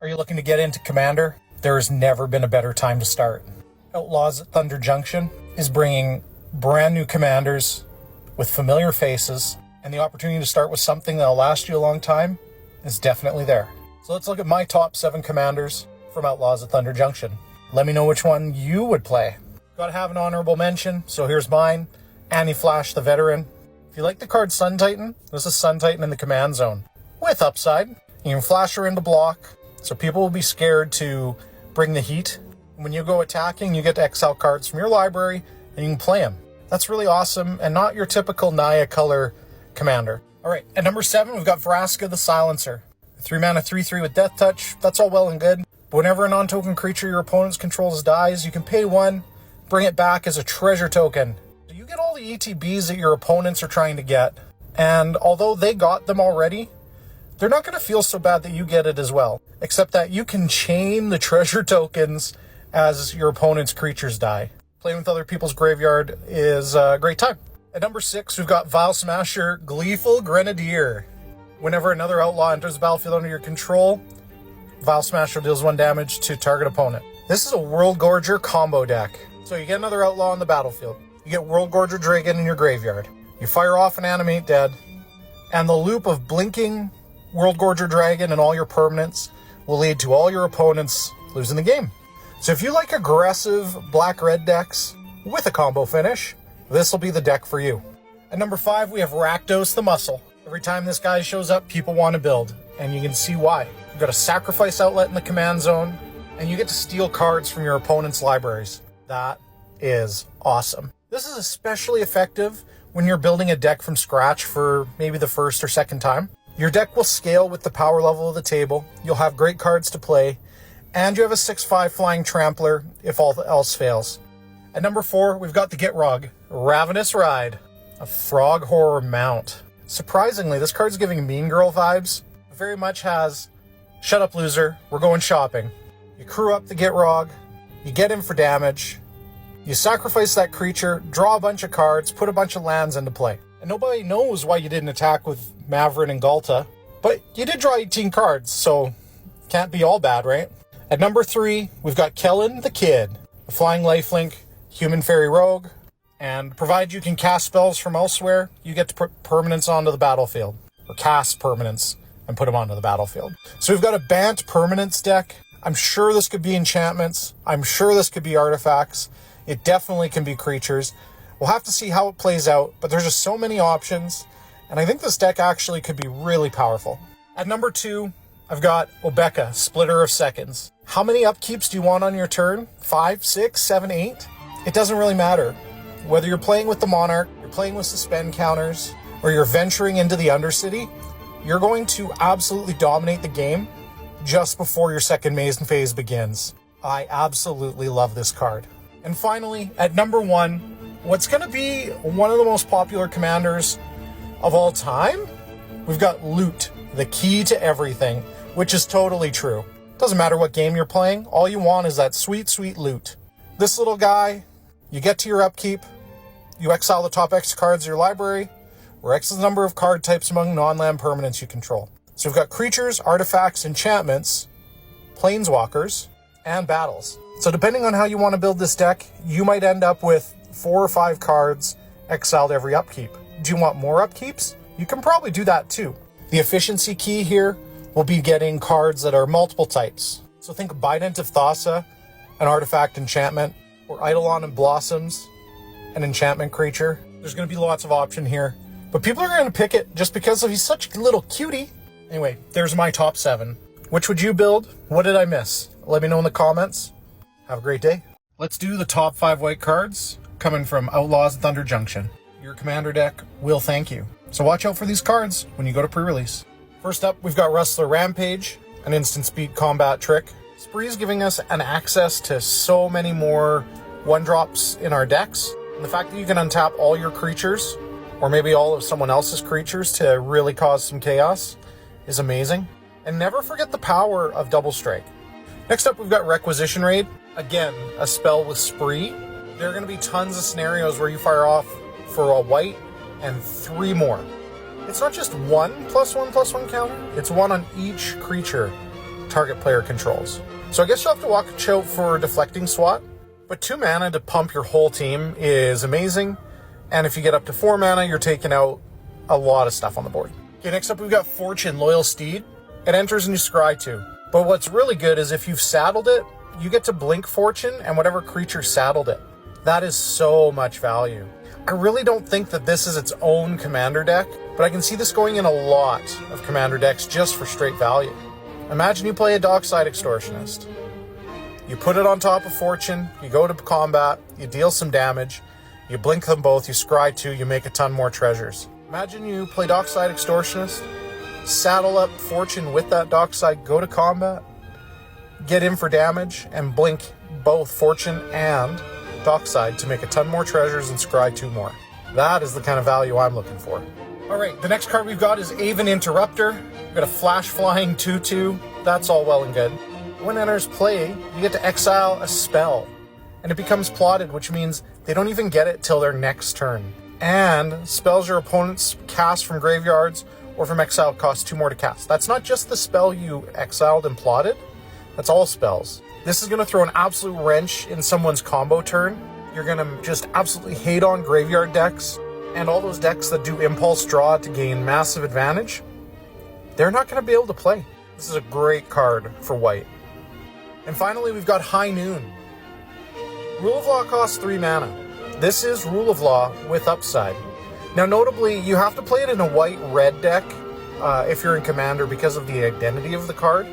Are you looking to get into Commander? There has never been a better time to start. Outlaws at Thunder Junction is bringing brand new commanders with familiar faces, and the opportunity to start with something that'll last you a long time is definitely there. So let's look at my top 7 commanders from Outlaws at Thunder Junction. Let me know which one you would play. Gotta have an honorable mention, so here's mine. Annie Flash, the veteran. If you like the card Sun Titan, this is Sun Titan in the command zone. With upside, you can flash her into block, so people will be scared to bring the heat. When you go attacking, you get to exile cards from your library, and you can play them. That's really awesome, and not your typical Naya color commander. Alright, at number 7, we've got Vraska the Silencer. 3 mana 3/3 with Death Touch, that's all well and good. But whenever a non-token creature your opponent controls dies, you can pay 1, bring it back as a treasure token. So you get all the ETBs that your opponents are trying to get, and although they got them already, they're not going to feel so bad that you get it as well. Except that you can chain the treasure tokens as your opponent's creatures die. Playing with other people's graveyard is a great time. At number 6, we've got Vile Smasher, Gleeful Grenadier. Whenever another outlaw enters the battlefield under your control, Vile Smasher deals 1 damage to target opponent. This is a World Gorger combo deck. So you get another outlaw on the battlefield. You get World Gorger Dragon in your graveyard. You fire off an Animate Dead, and the loop of blinking World Gorger Dragon and all your permanents will lead to all your opponents losing the game. So if you like aggressive black-red decks with a combo finish, this will be the deck for you. At number 5, we have Rakdos the Muscle. Every time this guy shows up, people want to build, and you can see why. You've got a sacrifice outlet in the command zone, and you get to steal cards from your opponent's libraries. That is awesome. This is especially effective when you're building a deck from scratch for maybe the first or second time. Your deck will scale with the power level of the table, you'll have great cards to play, and you have a 6/5 flying trampler if all else fails. At number 4, we've got the Gitrog, Ravenous Ride, a frog horror mount. Surprisingly, this card's giving Mean Girl vibes. It very much has, shut up loser, we're going shopping. You crew up the Gitrog, you get him for damage, you sacrifice that creature, draw a bunch of cards, put a bunch of lands into play. And nobody knows why you didn't attack with Maverin and Galta, but you did draw 18 cards, so can't be all bad, right? At number 3, we've got Kellen the Kid, a flying lifelink, human fairy rogue, and provided you can cast spells from elsewhere, you get to put permanents onto the battlefield, or cast permanents and put them onto the battlefield. So we've got a Bant permanents deck. I'm sure this could be enchantments. I'm sure this could be artifacts. It definitely can be creatures. We'll have to see how it plays out, but there's just so many options, and I think this deck actually could be really powerful. At number 2, I've got Obeka, Splitter of Seconds. How many upkeeps do you want on your turn? 5, 6, 7, 8? It doesn't really matter. Whether you're playing with the Monarch, you're playing with suspend counters, or you're venturing into the Undercity, you're going to absolutely dominate the game just before your second main phase begins. I absolutely love this card. And finally, at number 1, what's going to be one of the most popular commanders of all time? We've got Loot, the key to everything, which is totally true. Doesn't matter what game you're playing, all you want is that sweet, sweet loot. This little guy, you get to your upkeep, you exile the top X cards of your library, or X is the number of card types among non-land permanents you control. So we've got creatures, artifacts, enchantments, planeswalkers, and battles. So depending on how you want to build this deck, you might end up with 4 or 5 cards exiled every upkeep. Do you want more upkeeps? You can probably do that too. The efficiency key here will be getting cards that are multiple types. So think Bident of Thassa, an artifact enchantment, or Eidolon and Blossoms, an enchantment creature. There's going to be lots of option here, but people are going to pick it just because he's such a little cutie. Anyway, there's my top 7. Which would you build? What did I miss? Let me know in the comments. Have a great day. Let's do the top 5 white cards coming from Outlaws Thunder Junction. Your commander deck will thank you. So watch out for these cards when you go to pre-release. First up, we've got Rustler Rampage, an instant speed combat trick. Spree's giving us an access to so many more 1-drops in our decks. And the fact that you can untap all your creatures, or maybe all of someone else's creatures to really cause some chaos, is amazing. And never forget the power of Double Strike. Next up, we've got Requisition Raid. Again, a spell with Spree. There are going to be tons of scenarios where you fire off for a white and 3 more. It's not just 1 +1/+1 counter, it's 1 on each creature target player controls. So I guess you'll have to watch out for deflecting SWAT, but 2 mana to pump your whole team is amazing. And if you get up to 4 mana, you're taking out a lot of stuff on the board. Okay, next up we've got Fortune, Loyal Steed. It enters and you scry 2. But what's really good is if you've saddled it, you get to blink Fortune and whatever creature saddled it. That is so much value. I really don't think that this is its own commander deck, but I can see this going in a lot of commander decks just for straight value. Imagine you play a Dockside Extortionist. You put it on top of Fortune, you go to combat, you deal some damage, you blink them both, you scry 2, you make a ton more treasures. Imagine you play Dockside Extortionist, saddle up Fortune with that Dockside, go to combat, get in for damage, and blink both Fortune and Dockside to make a ton more treasures and scry 2 more. That is the kind of value I'm looking for. Alright, the next card we've got is Aven Interrupter. We've got a flash flying 2/2. That's all well and good. When it enters play, you get to exile a spell. And it becomes plotted, which means they don't even get it till their next turn. And spells your opponents cast from graveyards or from exile cost 2 more to cast. That's not just the spell you exiled and plotted. That's all spells. This is going to throw an absolute wrench in someone's combo turn. You're going to just absolutely hate on graveyard decks. And all those decks that do impulse draw to gain massive advantage, they're not going to be able to play. This is a great card for white. And finally, we've got High Noon. Rule of Law costs 3 mana. This is Rule of Law with upside. Now, notably, you have to play it in a white-red deck if you're in Commander because of the identity of the card.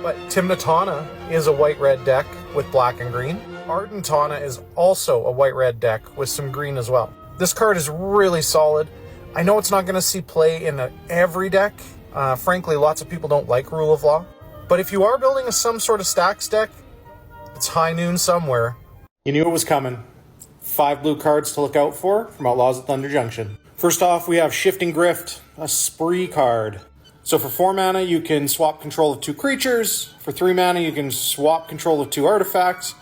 But Tymna Tana is a white-red deck with black and green. Ardent Tana is also a white-red deck with some green as well. This card is really solid. I know it's not going to see play in every deck. Frankly, lots of people don't like Rule of Law. But if you are building some sort of stacks deck, it's High Noon somewhere. You knew it was coming. 5 blue cards to look out for from Outlaws at Thunder Junction. First off, we have Shifting Grift, a spree card. So for 4 mana, you can swap control of 2 creatures. For 3 mana, you can swap control of 2 artifacts.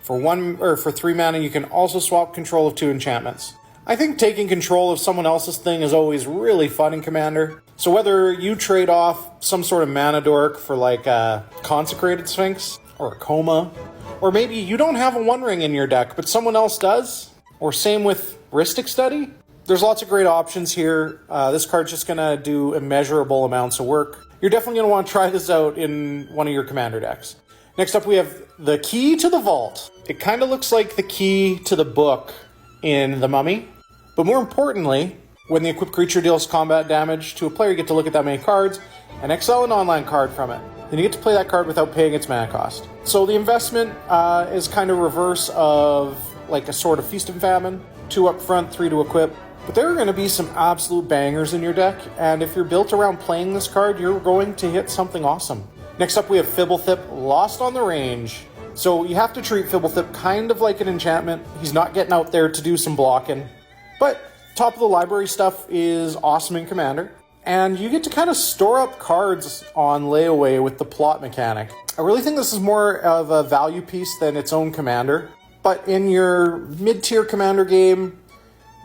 For 3 mana, you can also swap control of 2 enchantments. I think taking control of someone else's thing is always really fun in Commander. So whether you trade off some sort of mana dork for like a Consecrated Sphinx or a Coma, or maybe you don't have a One Ring in your deck, but someone else does, or same with Rhystic Study, there's lots of great options here. This card's just going to do immeasurable amounts of work. You're definitely going to want to try this out in one of your Commander decks. Next up, we have the Key to the Vault. It kind of looks like the key to the book in The Mummy. But more importantly, when the equipped creature deals combat damage to a player, you get to look at that many cards and exile an online card from it. Then you get to play that card without paying its mana cost. So the investment is kind of reverse of like a Sword of Feast and Famine. 2 up front, 3 to equip. But there are going to be some absolute bangers in your deck, and if you're built around playing this card, you're going to hit something awesome. Next up, we have Fibblethip, Lost on the Range. So you have to treat Fibblethip kind of like an enchantment. He's not getting out there to do some blocking. But top of the library stuff is awesome in Commander. And you get to kind of store up cards on layaway with the plot mechanic. I really think this is more of a value piece than its own Commander. But in your mid-tier Commander game,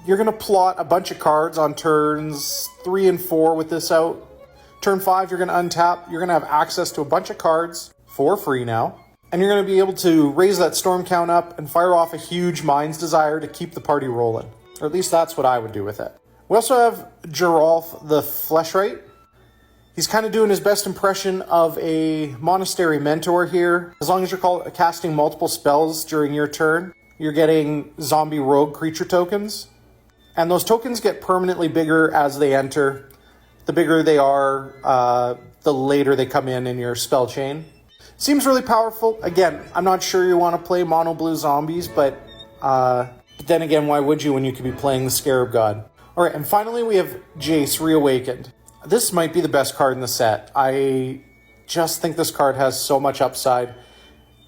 you're going to plot a bunch of cards on turns 3 and 4 with this out. Turn 5, you're going to untap. You're going to have access to a bunch of cards for free now. And you're going to be able to raise that storm count up and fire off a huge Mind's Desire to keep the party rolling. Or at least that's what I would do with it. We also have Geralf the Fleshwright. He's kind of doing his best impression of a Monastery Mentor here. As long as you're casting multiple spells during your turn, you're getting zombie rogue creature tokens. And those tokens get permanently bigger as they enter. The bigger they are, the later they come in your spell chain. Seems really powerful. Again, I'm not sure you want to play mono blue zombies, but then again, why would you when you could be playing the Scarab God? All right, and finally we have Jace Reawakened. This might be the best card in the set. I just think this card has so much upside,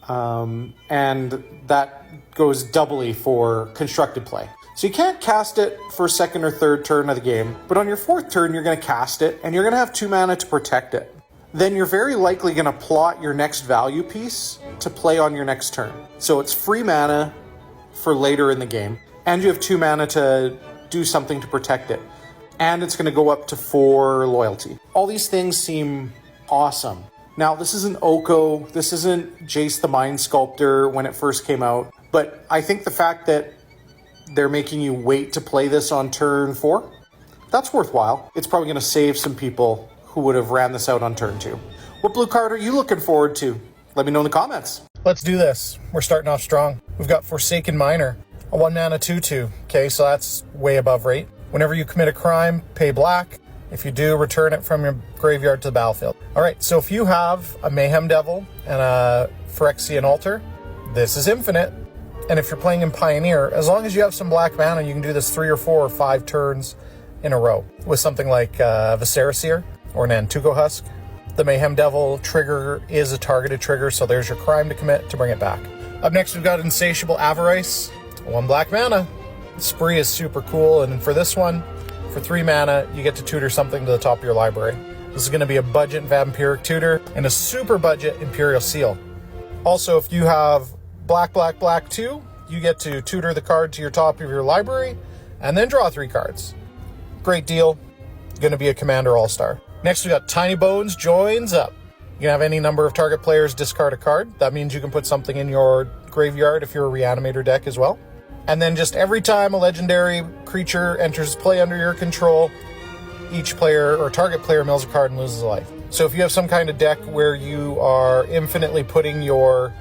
and that goes doubly for constructed play. So you can't cast it for second or third turn of the game, but on your 4th turn, you're going to cast it, and you're going to have 2 mana to protect it. Then you're very likely going to plot your next value piece to play on your next turn. So it's free mana for later in the game, and you have 2 mana to do something to protect it. And it's going to go up to 4 loyalty. All these things seem awesome. Now, this isn't Oko, this isn't Jace the Mind Sculptor when it first came out, but I think the fact that they're making you wait to play this on turn 4, that's worthwhile. It's probably going to save some people who would have ran this out on turn 2. What blue card are you looking forward to? Let me know in the comments. Let's do this. We're starting off strong. We've got Forsaken Miner, a 1-mana 2/2. Okay, so that's way above rate. Whenever you commit a crime, pay black. If you do, return it from your graveyard to the battlefield. All right, so if you have a Mayhem Devil and a Phyrexian Altar, this is infinite. And if you're playing in Pioneer, as long as you have some black mana, you can do this 3 or 4 or 5 turns in a row with something like Viscera Seer or Nantuko Husk. The Mayhem Devil trigger is a targeted trigger, so there's your crime to commit to bring it back. Up next, we've got Insatiable Avarice, 1 black mana. Spree is super cool, and for this one, for 3 mana, you get to tutor something to the top of your library. This is going to be a budget Vampiric Tutor and a super budget Imperial Seal. Also, if you have black, 2, you get to tutor the card to your top of your library and then draw 3 cards. Great deal. Going to be a Commander All-Star. Next, we got Tiny Bones Joins Up. You can have any number of target players discard a card. That means you can put something in your graveyard if you're a Reanimator deck as well. And then just every time a legendary creature enters play under your control, each player or target player mills a card and loses a life. So if you have some kind of deck where you are infinitely putting your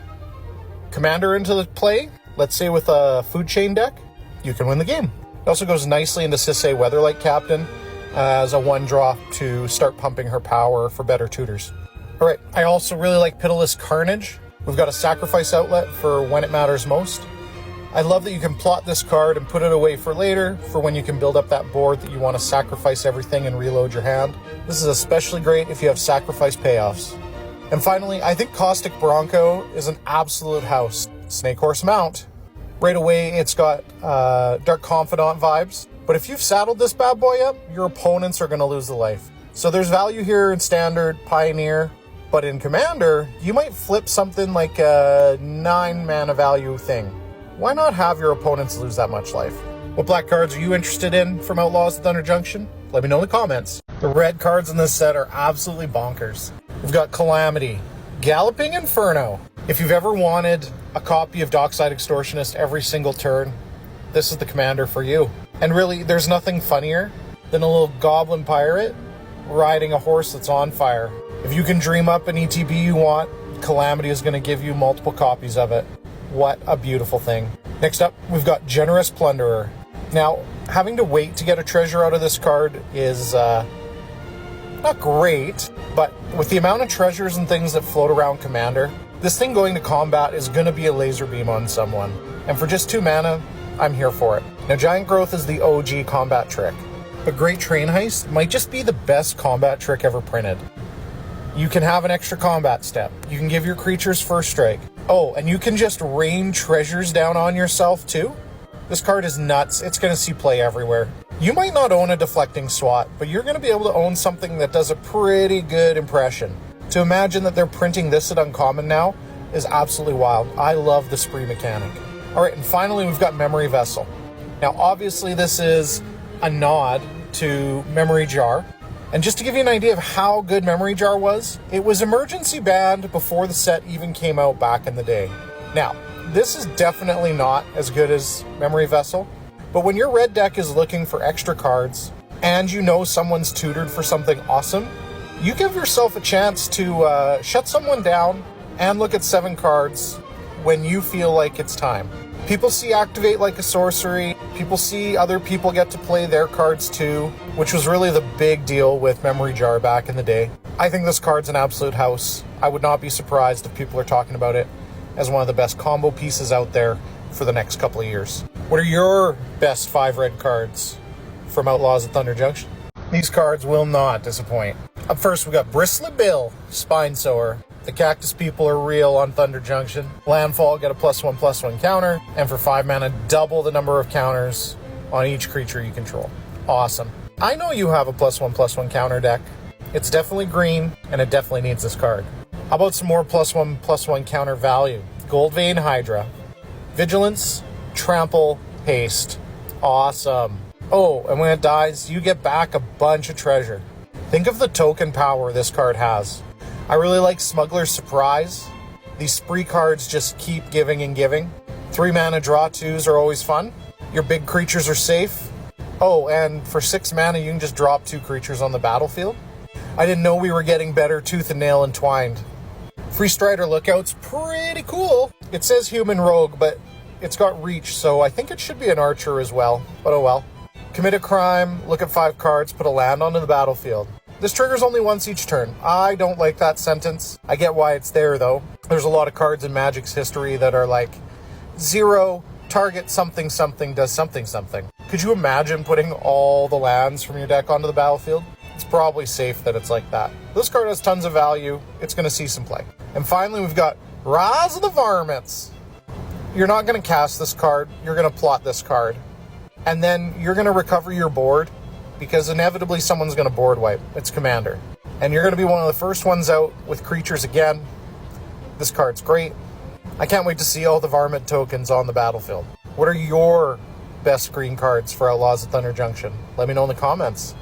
commander into the play, let's say with a food chain deck, you can win the game. It also goes nicely into Sisay Weatherlight Captain as a 1-drop to start pumping her power for better tutors. All right, I also really like Pitiless Carnage. We've got a sacrifice outlet for when it matters most. I love that you can plot this card and put it away for later, for when you can build up that board that you want to sacrifice everything and reload your hand. This is especially great if you have sacrifice payoffs. And finally, I think Caustic Bronco is an absolute house. Snake Horse Mount. Right away, it's got Dark Confidant vibes, but if you've saddled this bad boy up, your opponents are going to lose the life. So there's value here in Standard, Pioneer, but in Commander, you might flip something like a 9-mana value thing. Why not have your opponents lose that much life? What black cards are you interested in from Outlaws at Thunder Junction? Let me know in the comments. The red cards in this set are absolutely bonkers. We've got Calamity, Galloping Inferno. If you've ever wanted a copy of Dockside Extortionist every single turn, this is the commander for you. And really, there's nothing funnier than a little goblin pirate riding a horse that's on fire. If you can dream up an ETB you want, Calamity is going to give you multiple copies of it. What a beautiful thing. Next up, we've got Generous Plunderer. Now, having to wait to get a treasure out of this card is not great, but with the amount of treasures and things that float around Commander, this thing going to combat is going to be a laser beam on someone. And for just 2 mana, I'm here for it. Now, Giant Growth is the OG combat trick, but Great Train Heist might just be the best combat trick ever printed. You can have an extra combat step. You can give your creatures first strike. Oh, and you can just rain treasures down on yourself too? This card is nuts. It's going to see play everywhere. You might not own a Deflecting Swat, but you're going to be able to own something that does a pretty good impression. To imagine that they're printing this at Uncommon now is absolutely wild. I love the spree mechanic. All right, and finally we've got Memory Vessel. Now, obviously this is a nod to Memory Jar. And just to give you an idea of how good Memory Jar was, it was emergency banned before the set even came out back in the day. Now, this is definitely not as good as Memory Vessel, but when your red deck is looking for extra cards, and you know someone's tutored for something awesome, you give yourself a chance to shut someone down and look at 7 cards when you feel like it's time. People see Activate like a sorcery. People see other people get to play their cards too, which was really the big deal with Memory Jar back in the day. I think this card's an absolute house. I would not be surprised if people are talking about it as one of the best combo pieces out there for the next couple of years. What are your best 5 red cards from Outlaws at Thunder Junction? These cards will not disappoint. Up first, we got Bristlet Bill, Spinesower. The Cactus people are real on Thunder Junction. Landfall, get a +1/+1 counter, and for 5 mana, double the number of counters on each creature you control. Awesome. I know you have a +1/+1 counter deck. It's definitely green, and it definitely needs this card. How about some more +1/+1 counter value? Goldvein Hydra. Vigilance, Trample, Haste. Awesome. Oh, and when it dies, you get back a bunch of treasure. Think of the token power this card has. I really like Smuggler's Surprise. These spree cards just keep giving and giving. 3 mana draw 2s are always fun. Your big creatures are safe. Oh, and for 6 mana, you can just drop 2 creatures on the battlefield. I didn't know we were getting better Tooth and Nail Entwined. Free Strider Lookout's pretty cool. It says Human Rogue, but it's got reach, so I think it should be an archer as well. But oh well. Commit a crime, look at 5 cards, put a land onto the battlefield. This triggers only once each turn. I don't like that sentence. I get why it's there, though. There's a lot of cards in Magic's history that are like, 0, target something something does something something. Could you imagine putting all the lands from your deck onto the battlefield? It's probably safe that it's like that. This card has tons of value. It's going to see some play. And finally, we've got Rise of the Varmints. You're not going to cast this card. You're going to plot this card. And then you're going to recover your board, because inevitably someone's going to board wipe. It's Commander. And you're going to be one of the first ones out with creatures again. This card's great. I can't wait to see all the Varmint tokens on the battlefield. What are your best green cards for Outlaws at Thunder Junction? Let me know in the comments.